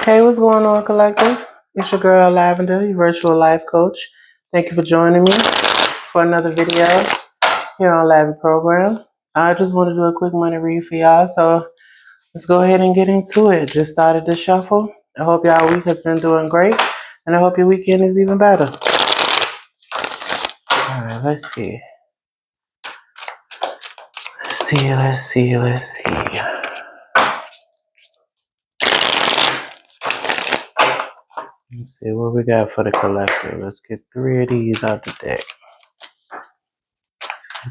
Hey, what's going on, Collective? It's your girl, Lavender, your virtual life coach. Thank you for joining me for another video here on LAVI Program. I just want to do a quick money read for y'all, so let's go ahead and get into it. Just started the shuffle. I hope y'all week has been doing great, and I hope your weekend is even better. All right, let's see. Let's see. Let's see what we got for the collective. Let's get 3 of these out the deck.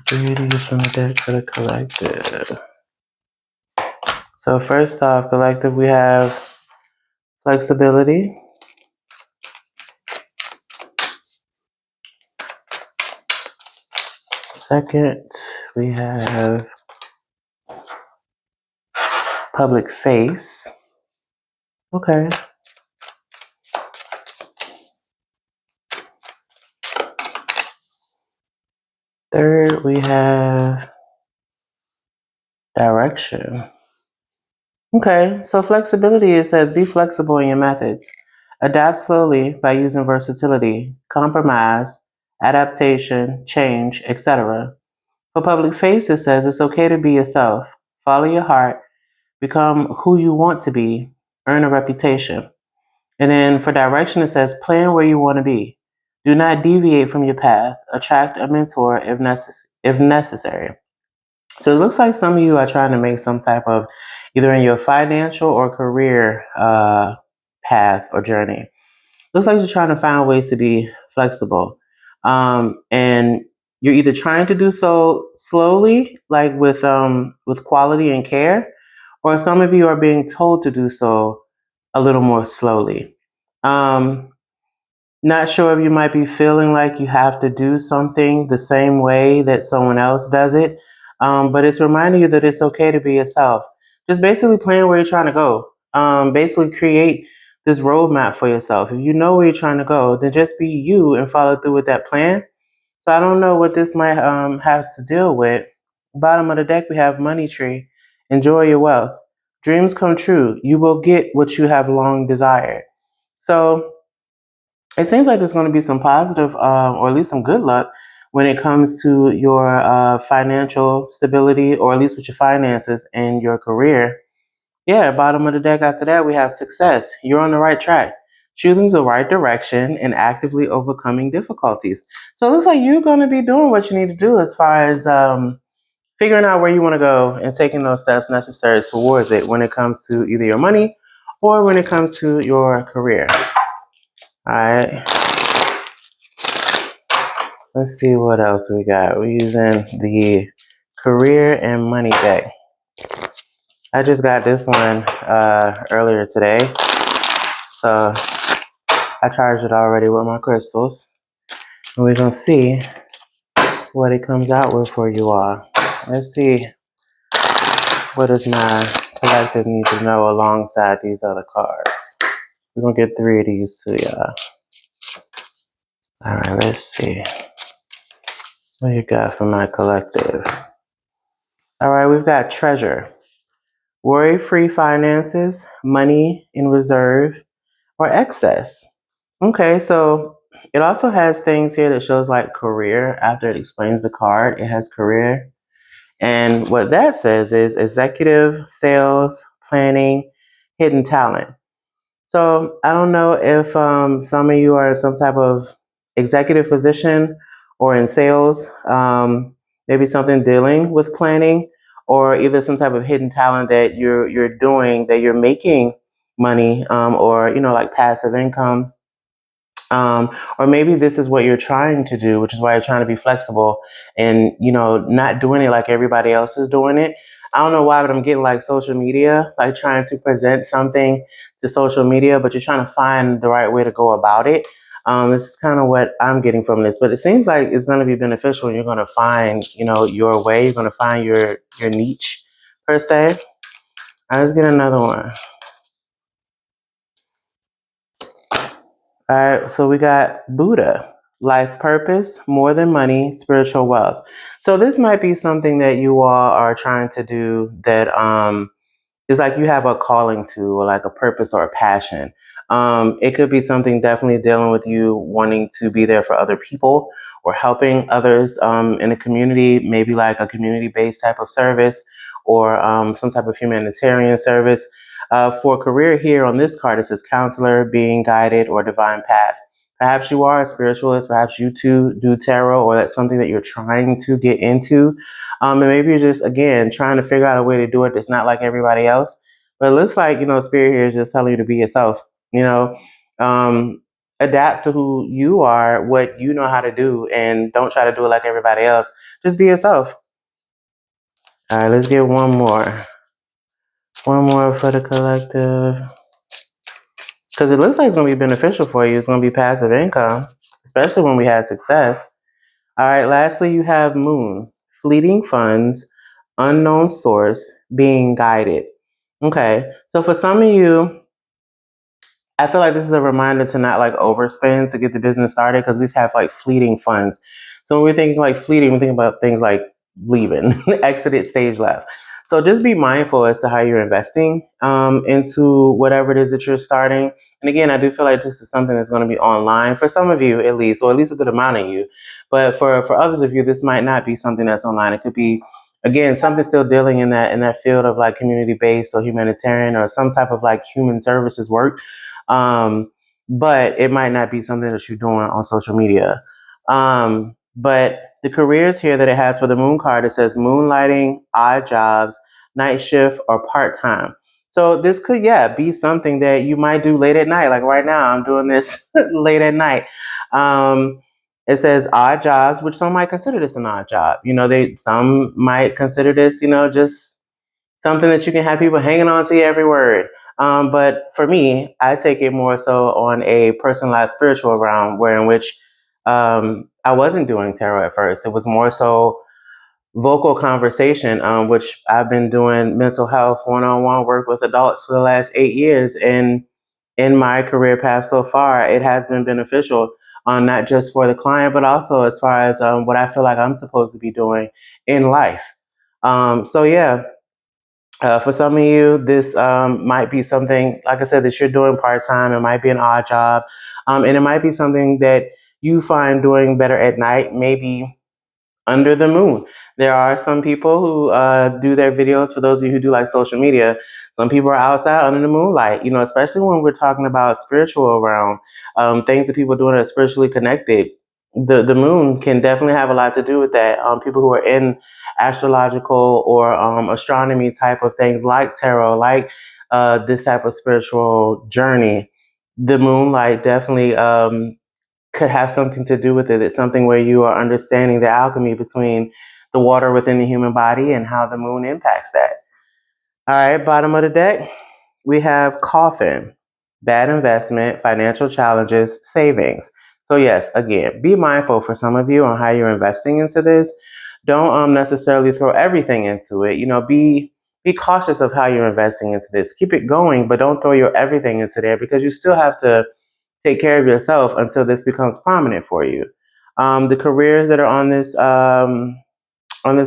3 of these from the deck for the collective. So first off, collective, we have flexibility. Second, we have public face. Okay. Third, we have direction. Okay, so flexibility, it says be flexible in your methods. Adapt slowly by using versatility, compromise, adaptation, change, etc. For public face, it says it's okay to be yourself. Follow your heart, become who you want to be, earn a reputation. And then for direction, it says plan where you want to be. Do not deviate from your path. Attract a mentor if necessary. So it looks like some of you are trying to make some type of either in your financial or career path or journey. Looks like you're trying to find ways to be flexible. And you're either trying to do so slowly, like with quality and care, or some of you are being told to do so a little more slowly. Not sure if you might be feeling like you have to do something the same way that someone else does it, but it's reminding you that it's okay to be yourself. Just basically plan where you're trying to go. Basically create this roadmap for yourself. If you know where you're trying to go, then just be you and follow through with that plan. So I don't know what this might have to deal with. Bottom of the deck, we have money tree. Enjoy your wealth. Dreams come true. You will get what you have long desired. So it seems like there's going to be some positive, or at least some good luck when it comes to your financial stability, or at least with your finances and your career. Yeah, bottom of the deck after that, we have success. You're on the right track, choosing the right direction and actively overcoming difficulties. So it looks like you're going to be doing what you need to do as far as figuring out where you want to go and taking those steps necessary towards it when it comes to either your money or when it comes to your career. All right. Let's see what else we got. We're using the career and money deck. I just got this one earlier today. So I charged it already with my crystals. And we're going to see what it comes out with for you all. Let's see what does my collective need to know alongside these other cards. We're going to get 3 of these to y'all. All right, let's see. What you got for my collective? All right, we've got treasure. Worry-free finances, money in reserve, or excess. Okay, so it also has things here that shows like career. After it explains the card, it has career. And what that says is executive, sales, planning, hidden talent. So I don't know if some of you are in some type of executive position or in sales, maybe something dealing with planning, or either some type of hidden talent that you're doing, that you're making money, or like passive income. Or maybe this is what you're trying to do, which is why you're trying to be flexible and not doing it like everybody else is doing it. I don't know why, but I'm getting like social media, like trying to present something to social media, but you're trying to find the right way to go about it. This is kind of what I'm getting from this, but it seems like it's going to be beneficial, and you're going to find, your way. You're going to find your niche per se. Let's get another one. All right, so we got Buddha, life purpose, more than money, spiritual wealth. So this might be something that you all are trying to do that it's like you have a calling to, or like a purpose or a passion. It could be something definitely dealing with you wanting to be there for other people or helping others in the community, maybe like a community-based type of service or some type of humanitarian service. For career here on this card, it says counselor, being guided, or divine path. Perhaps you are a spiritualist, perhaps you too do tarot, or that's something that you're trying to get into. And maybe you're just, again, trying to figure out a way to do it that's not like everybody else. But it looks like, Spirit here is just telling you to be yourself, you know, um, adapt to who you are, what you know how to do, and don't try to do it like everybody else. Just be yourself. All right, let's get one more. One more for the collective. Because it looks like it's going to be beneficial for you. It's going to be passive income, especially when we have success. All right, lastly, you have Moon, fleeting funds, unknown source, being guided. Okay, so for some of you, I feel like this is a reminder to not like overspend to get the business started, because we have like fleeting funds. So when we're thinking like fleeting, we think about things like leaving, exited, stage left. So just be mindful as to how you're investing into whatever it is that you're starting. And again, I do feel like this is something that's going to be online for some of you, at least, or at least a good amount of you. But for others of you, this might not be something that's online. It could be, again, something still dealing in that field of like community based or humanitarian or some type of like human services work. Um, but it might not be something that you're doing on social media. But the careers here that it has for the moon card, it says moonlighting, odd jobs, night shift, or part time. So this could, yeah, be something that you might do late at night. Like right now, I'm doing this late at night. It says odd jobs, which some might consider this an odd job. Some might consider this, just something that you can have people hanging on to your every word. But for me, I take it more so on a personalized spiritual realm, where in which I wasn't doing tarot at first. It was more so vocal conversation, which I've been doing mental health one-on-one work with adults for the last 8 years. And in my career path so far, it has been beneficial, not just for the client, but also as far as what I feel like I'm supposed to be doing in life. So yeah, for some of you, this might be something, like I said, that you're doing part-time. It might be an odd job. And it might be something that you find doing better at night, maybe under the moon. There are some people who do their videos, for those of you who do like social media. Some people are outside under the moonlight, especially when we're talking about spiritual realm, things that people are doing that are spiritually connected. The moon can definitely have a lot to do with that. People who are in astrological or astronomy type of things, like tarot, like this type of spiritual journey, the moonlight definitely could have something to do with it. It's something where you are understanding the alchemy between the water within the human body and how the moon impacts that. All right, bottom of the deck, we have coffin, bad investment, financial challenges, savings. So yes, again, be mindful for some of you on how you're investing into this. Don't necessarily throw everything into it. Be cautious of how you're investing into this. Keep it going, but don't throw your everything into there, because you still have to take care of yourself until this becomes prominent for you. The careers that are on this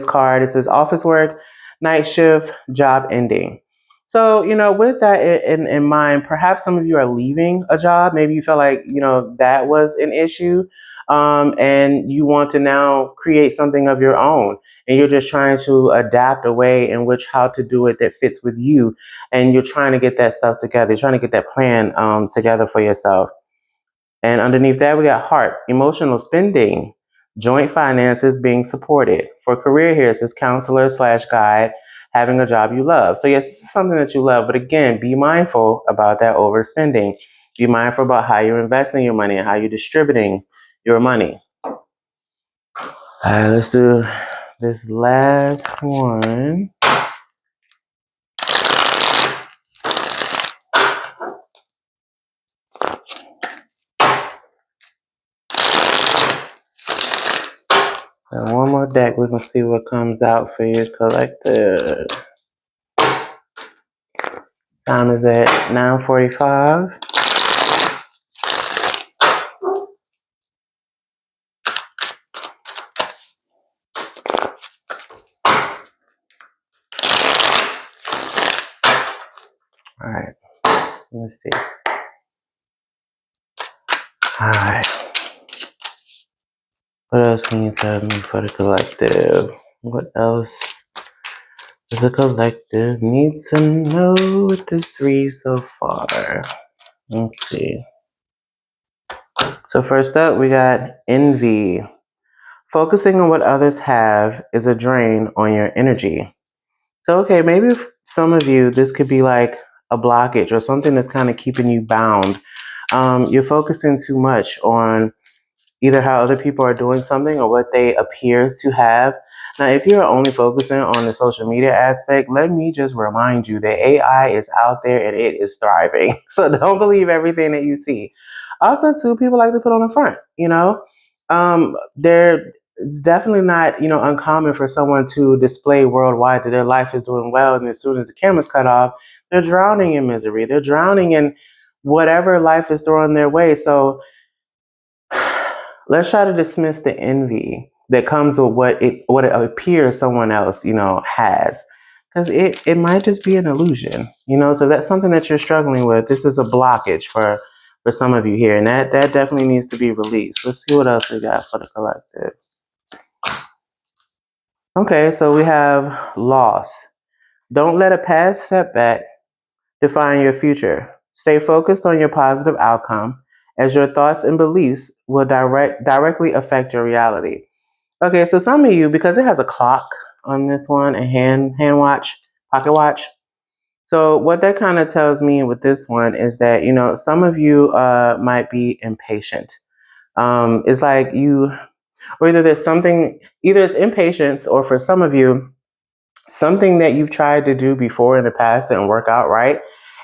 card, it says office work, night shift, job ending. So, with that in mind, perhaps some of you are leaving a job. Maybe you felt like, that was an issue. And you want to now create something of your own. And you're just trying to adapt a way in which how to do it that fits with you. And you're trying to get that stuff together. You're trying to get that plan together for yourself. And underneath that, we got heart, emotional spending, joint finances being supported. For career here, it says counselor/guide, having a job you love. So yes, this is something that you love, but again, be mindful about that overspending. Be mindful about how you're investing your money and how you're distributing your money. All right, let's do this last one. And one more deck, we're gonna see what comes out for you, collective. Time is at 9:45. Let me see. All right. What else can you tell me for the collective? What else does the collective need to know with this read so far? Let's see. So first up, we got envy. Focusing on what others have is a drain on your energy. So, okay, maybe for some of you, this could be like a blockage or something that's kind of keeping you bound. You're focusing too much on either how other people are doing something or what they appear to have. Now, if you're only focusing on the social media aspect, let me just remind you that AI is out there and it is thriving. So don't believe everything that you see. Also, too, people like to put on the front, it's definitely not, uncommon for someone to display worldwide that their life is doing well. And as soon as the camera's cut off, they're drowning in misery. They're drowning in whatever life is throwing their way. So let's try to dismiss the envy that comes with what it appears someone else, has. Because it might just be an illusion, so that's something that you're struggling with. This is a blockage for some of you here, and that definitely needs to be released. Let's see what else we got for the collective. Okay, so we have loss. Don't let a past setback define your future. Stay focused on your positive outcome, as your thoughts and beliefs will directly affect your reality. Okay, so some of you, because it has a clock on this one, a hand watch, pocket watch. So what that kind of tells me with this one is that, some of you might be impatient. It's like or either it's impatience, or for some of you, something that you've tried to do before in the past didn't work out right.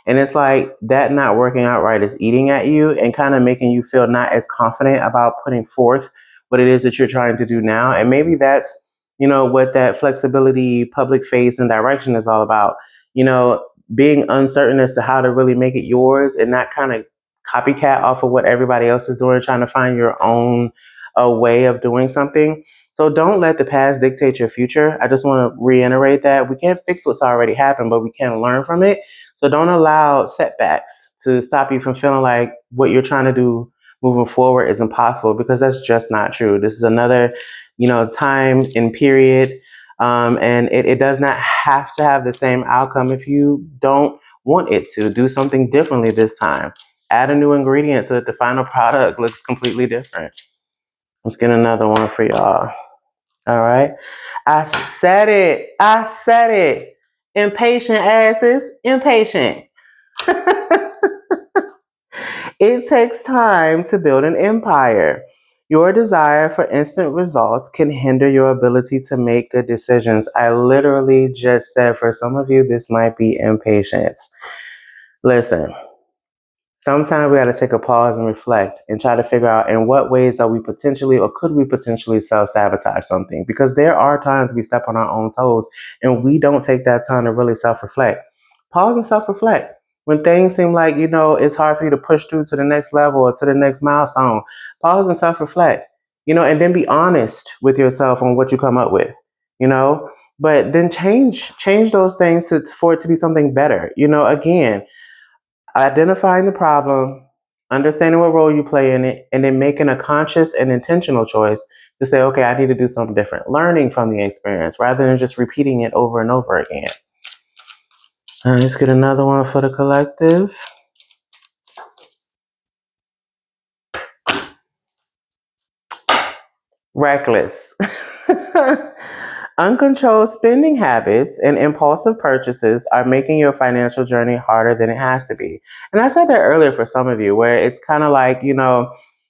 And it's like that not working out right is eating at you and kind of making you feel not as confident about putting forth what it is that you're trying to do now. And maybe that's, what that flexibility, public face, and direction is all about. Being uncertain as to how to really make it yours and not kind of copycat off of what everybody else is doing, trying to find your own way of doing something. So don't let the past dictate your future. I just want to reiterate that we can't fix what's already happened, but we can learn from it. So don't allow setbacks to stop you from feeling like what you're trying to do moving forward is impossible, because that's just not true. This is another, time and period. And it does not have to have the same outcome. If you don't want it to, do something differently this time. Add a new ingredient so that the final product looks completely different. Let's get another one for y'all. All right. I said it. Impatient asses, impatient. It takes time to build an empire. Your desire for instant results can hinder your ability to make good decisions. I literally just said, for some of you, this might be impatience. Listen. Sometimes we got to take a pause and reflect and try to figure out in what ways are we potentially or could we potentially self-sabotage something, because there are times we step on our own toes and we don't take that time to really self-reflect. Pause and self-reflect. When things seem like, it's hard for you to push through to the next level or to the next milestone, pause and self-reflect, and then be honest with yourself on what you come up with, but then change those things for it to be something better. Again, identifying the problem, understanding what role you play in it, and then making a conscious and intentional choice to say, okay, I need to do something different. Learning from the experience rather than just repeating it over and over again. All right, let's get another one for the collective. Reckless. Uncontrolled spending habits and impulsive purchases are making your financial journey harder than it has to be. And I said that earlier for some of you, where it's kind of like,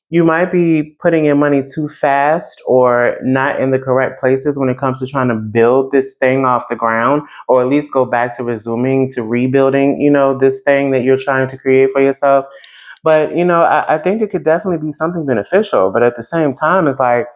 you might be putting in money too fast or not in the correct places when it comes to trying to build this thing off the ground, or at least go back to rebuilding, this thing that you're trying to create for yourself. But, I think it could definitely be something beneficial. But at the same time, it's like,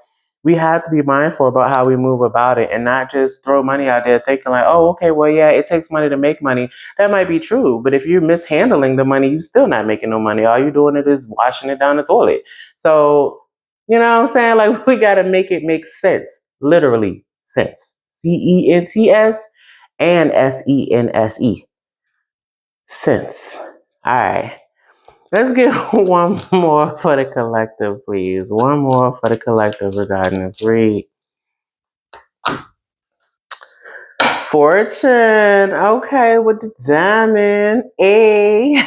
we have to be mindful about how we move about it and not just throw money out there thinking like, oh, okay, well, yeah, it takes money to make money. That might be true. But if you're mishandling the money, you're still not making no money. All you're doing is washing it down the toilet. So, you know what I'm saying? Like, we got to make it make sense. Literally sense. CENTS and SENSE. Sense. All right. Let's get one more for the collective, please. One more for the collective regarding this read. Fortune. Okay, with the diamond. A.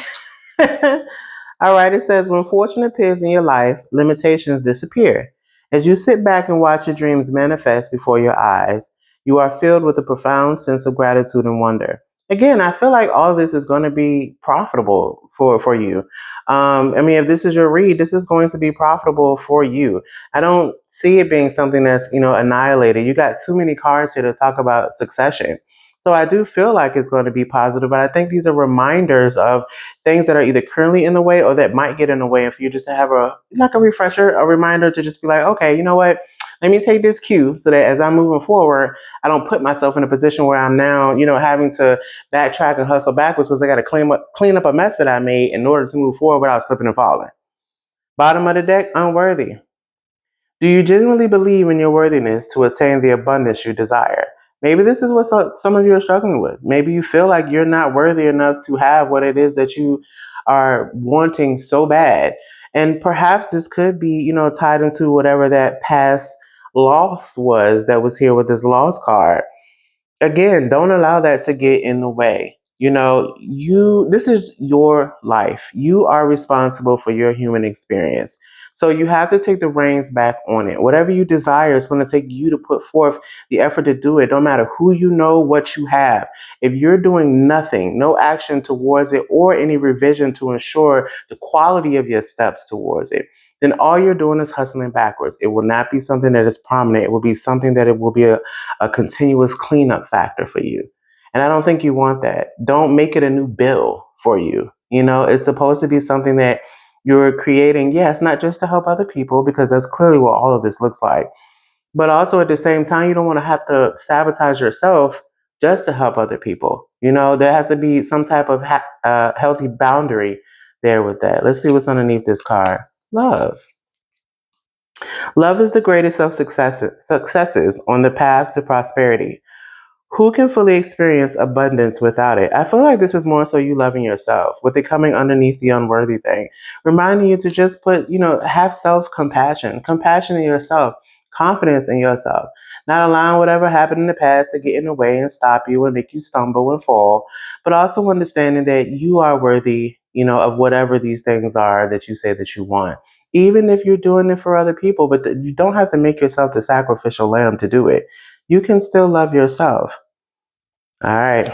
All right, it says when fortune appears in your life, limitations disappear. As you sit back and watch your dreams manifest before your eyes, you are filled with a profound sense of gratitude and wonder. Again, I feel like all of this is going to be profitable for you. I mean, if this is your read, this is going to be profitable for you. I don't see it being something that's, annihilated. You got too many cards here to talk about succession. So I do feel like it's going to be positive, but I think these are reminders of things that are either currently in the way or that might get in the way, and for you just to have a refresher, a reminder to just be like, okay, you know what? Let me take this cue so that as I'm moving forward, I don't put myself in a position where I'm now, having to backtrack and hustle backwards because I got to clean up a mess that I made in order to move forward without slipping and falling. Bottom of the deck, unworthy. Do you genuinely believe in your worthiness to attain the abundance you desire? Maybe this is what some of you are struggling with. Maybe you feel like you're not worthy enough to have what it is that you are wanting so bad. And perhaps this could be, tied into whatever that past loss was that was here with this loss card. Again, don't allow that to get in the way. This is your life. You are responsible for your human experience. So you have to take the reins back on it. Whatever you desire, it's going to take you to put forth the effort to do it. No matter who you know, what you have. If you're doing nothing, no action towards it, or any revision to ensure the quality of your steps towards it, then all you're doing is hustling backwards. It will not be something that is prominent. It will be something that it will be a continuous cleanup factor for you. And I don't think you want that. Don't make it a new bill for you. It's supposed to be something that you're creating, yes, not just to help other people, because that's clearly what all of this looks like. But also at the same time, you don't want to have to sabotage yourself just to help other people. There has to be some type of healthy boundary there with that. Let's see what's underneath this card. Love. Love is the greatest of successes on the path to prosperity. Who can fully experience abundance without it? I feel like this is more so you loving yourself, with it coming underneath the unworthy thing, reminding you to just have compassion in yourself, confidence in yourself, not allowing whatever happened in the past to get in the way and stop you and make you stumble and fall, but also understanding that you are worthy, of whatever these things are that you say that you want. Even if you're doing it for other people, but you don't have to make yourself the sacrificial lamb to do it. You can still love yourself. All right.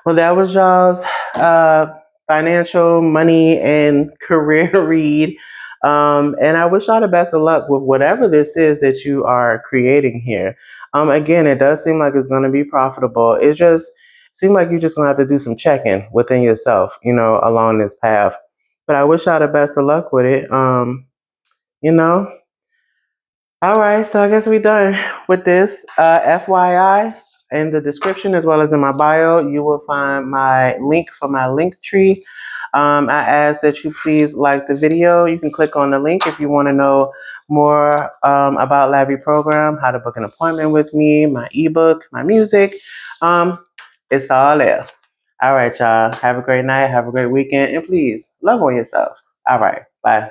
Well, that was y'all's financial, money, and career read. And I wish y'all the best of luck with whatever this is that you are creating here. Again, it does seem like it's going to be profitable. It just seems like you're just going to have to do some checking within yourself, along this path. But I wish y'all the best of luck with it. You know, all right, so I guess we're done with this. FYI, in the description as well as in my bio, you will find my link for my link tree. I ask that you please like the video. You can click on the link if you want to know more about LAVI Program, how to book an appointment with me, my ebook, my music. It's all there. All right, y'all. Have a great night. Have a great weekend. And please love on yourself. All right. Bye.